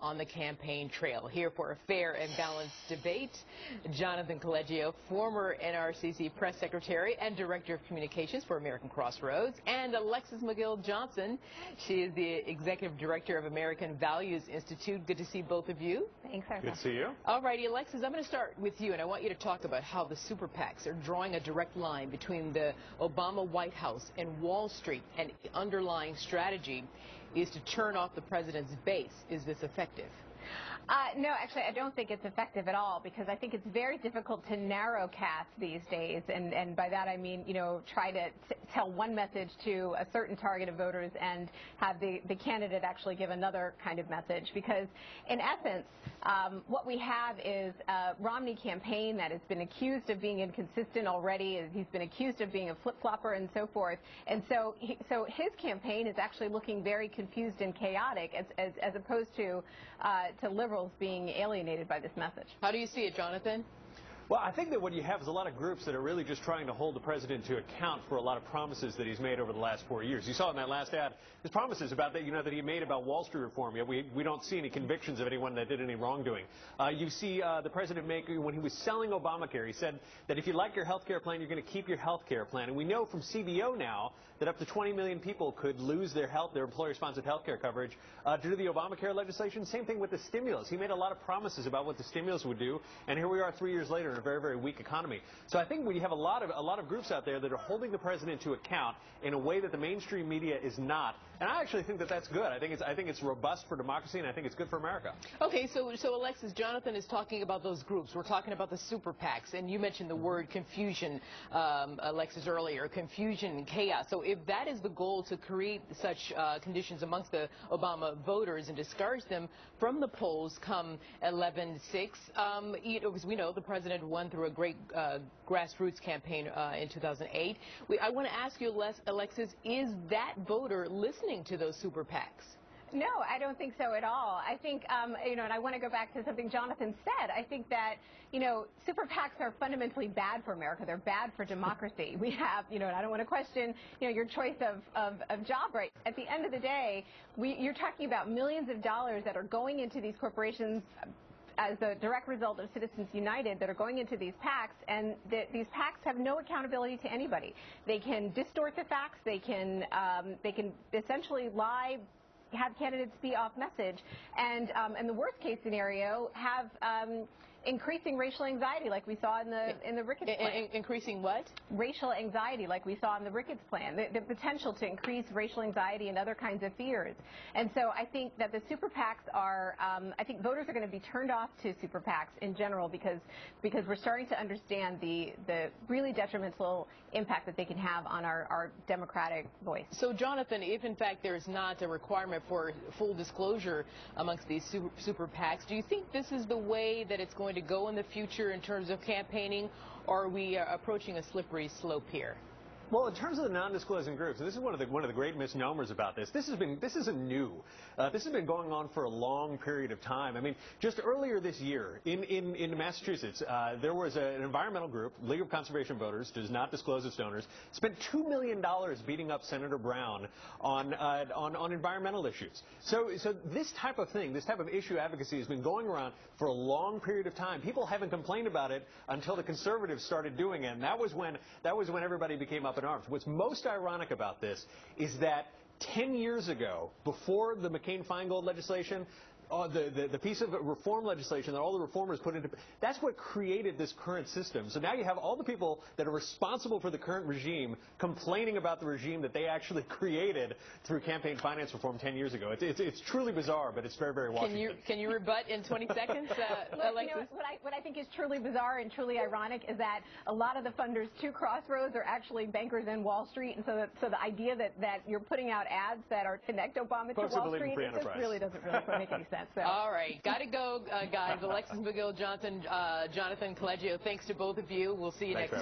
on the campaign trail. Here for a fair and balanced debate, Jonathan Collegio, former NRCC press secretary and director of communications for American Crossroads, and Alexis McGill-Johnson. She is the executive director of American Values Institute. Good to see both of you. Thanks, Arthur. Good to see you. All righty, Alexis, I'm going to start with you, and I want you to talk about how the super PACs are drawing a direct line between the Obama White House and Wall Street, and the underlying strategy is to turn off the president's base. Is this effective? No, actually, I don't think it's effective at all, because I think it's very difficult to narrow cast these days, and by that I mean, try to tell one message to a certain target of voters and have the candidate actually give another kind of message, because in essence, what we have is a Romney campaign that has been accused of being inconsistent already. He's been accused of being a flip-flopper and so forth, and so his campaign is actually looking very confused and chaotic, as opposed to liberals being alienated by this message. How do you see it, Jonathan? Well, I think that what you have is a lot of groups that are really just trying to hold the president to account for a lot of promises that he's made over the last 4 years. You saw in that last ad his promises about that, that he made about Wall Street reform. Yet we don't see any convictions of anyone that did any wrongdoing. You see the president make, when he was selling Obamacare, he said that if you like your health care plan, you're going to keep your health care plan. And we know from CBO now that up to 20 million people could lose their employer-sponsored health care coverage due to the Obamacare legislation. Same thing with the stimulus. He made a lot of promises about what the stimulus would do, and here we are 3 years later in a very, very weak economy. So I think we have a lot of groups out there that are holding the president to account in a way that the mainstream media is not. And I actually think that that's good. I think it's robust for democracy, and I think it's good for America. Okay, so Alexis, Jonathan is talking about those groups. We're talking about the super PACs, and you mentioned the word confusion, Alexis, earlier, confusion and chaos. So if that is the goal, to create such conditions amongst the Obama voters and discourage them from the polls come 11/6, as we know, the president won through a great grassroots campaign in 2008. I want to ask you, Alexis, is that voter listening to those super PACs? No, I don't think so at all. I think, and I want to go back to something Jonathan said. I think that, super PACs are fundamentally bad for America. They're bad for democracy. We have, and I don't want to question, your choice of job rights. At the end of the day, you're talking about millions of dollars that are going into these corporations as the direct result of Citizens United that are going into these PACs, and these PACs have no accountability to anybody. They can distort the facts. They can essentially lie, have candidates be off message, and in the worst case scenario, have increasing racial anxiety, like we saw in the Ricketts plan. Increasing what? Racial anxiety, like we saw in the Ricketts plan. The potential to increase racial anxiety and other kinds of fears. And so I think that the super PACs are, I think voters are going to be turned off to super PACs in general, because we're starting to understand the really detrimental impact that they can have on our democratic voice. So, Jonathan, if in fact there's not a requirement for full disclosure amongst these super PACs, do you think this is the way that it's going to go in the future in terms of campaigning, or are we approaching a slippery slope here? Well, in terms of the non-disclosing groups, this is one of the great misnomers about this. This isn't new. This has been going on for a long period of time. I mean, just earlier this year in Massachusetts, there was an environmental group, League of Conservation Voters, does not disclose its donors, spent $2 million beating up Senator Brown on environmental issues. So this type of thing, this type of issue advocacy has been going around for a long period of time. People haven't complained about it until the conservatives started doing it, and that was when everybody became up in arms. What's most ironic about this is that 10 years ago, before the McCain-Feingold legislation, the piece of reform legislation that all the reformers put into, that's what created this current system. So now you have all the people that are responsible for the current regime complaining about the regime that they actually created through campaign finance reform 10 years ago. It's truly bizarre, but it's very, very Washington. Can you rebut in 20 seconds, Alexis? What I think is truly bizarre and truly ironic is that a lot of the funders to Crossroads are actually bankers in Wall Street, and so the idea that you're putting out ads that are connect Obama to Wall Street, it just really doesn't make any sense. So. All right. Got to go, guys. Alexis McGill-Johnson, Jonathan Collegio, thanks to both of you. We'll see you next time.